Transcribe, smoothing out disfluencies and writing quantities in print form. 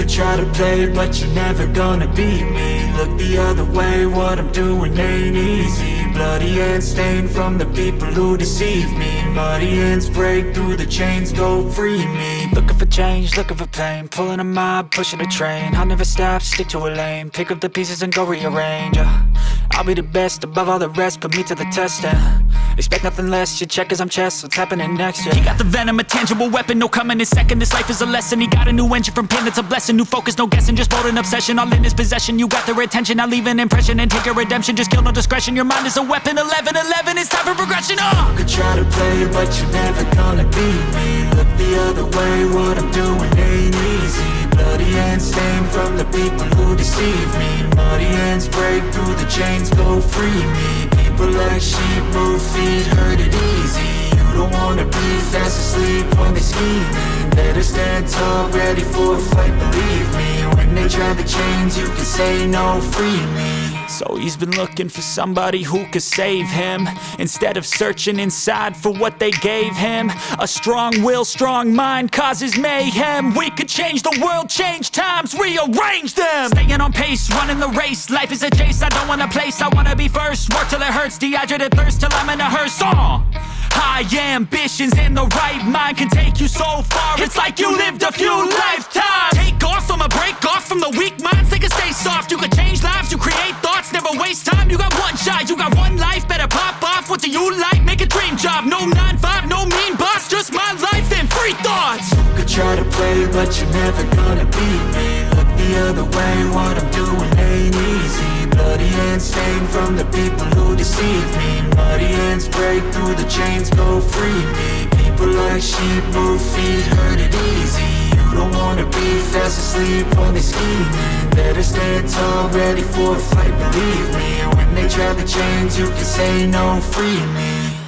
could try to play, but you're never gonna beat me. Look the other way, what I'm doing ain't easy. Bloody hands stained from the people who deceive me. Muddy hands break through the chains, go free me. Looking for change, looking for pain, pulling a mob, pushing a train. I'll never stop, stick to a lane, pick up the pieces and go rearrange. I'll be the best above all the rest, put me to the test and expect nothing less, you check as I'm chess, what's happening next, yeah. He got the venom, a tangible weapon, no coming in second. This life is a lesson, he got a new engine from pain, it's a blessing. New focus, no guessing, just bold and obsession, all in his possession. You got their attention, I'll leave an impression and take a redemption. Just kill, no discretion, your mind is a weapon. 11-11, it's time for progression, You could try to play, but you're never gonna beat me. Look the other way, what I'm doing ain't easy. Bloody hands stained from the people who deceive me. Muddy hands break through the chains, go free me. People like sheep move feet, hurt it easy. You don't wanna be fast asleep when they scheming. Better stand tall, ready for a fight, believe me. When they try the chains, you can say no, free me. So he's been looking for somebody who could save him, instead of searching inside for what they gave him. A strong will, strong mind causes mayhem. We could change the world, change times, rearrange them. Staying on pace, running the race. Life is a chase, I don't want a place, I wanna be first. Work till it hurts, dehydrated thirst till I'm in a hearse. High ambitions in the right mind can take you so far. It's like you lived a few lifetimes. Take off from a break off from the weak minds. They can stay soft. You can change lives, you create thoughts, never waste time. You got one shot, you got one life. Better pop off. What do you like? Make a dream job. No 9-5, no mean boss. Just my life and free thoughts. You could try to play, but you're never gonna beat me. Look the other way, what I'm doing ain't easy. Bloody hands stained from the people who deceive me. Muddy hands break through the chains, go free me. People like sheep move feet, hurt it easy. You don't wanna be fast asleep when they scheming. Better stand tall, ready for a fight, believe me. When they try the chains, you can say no, free me.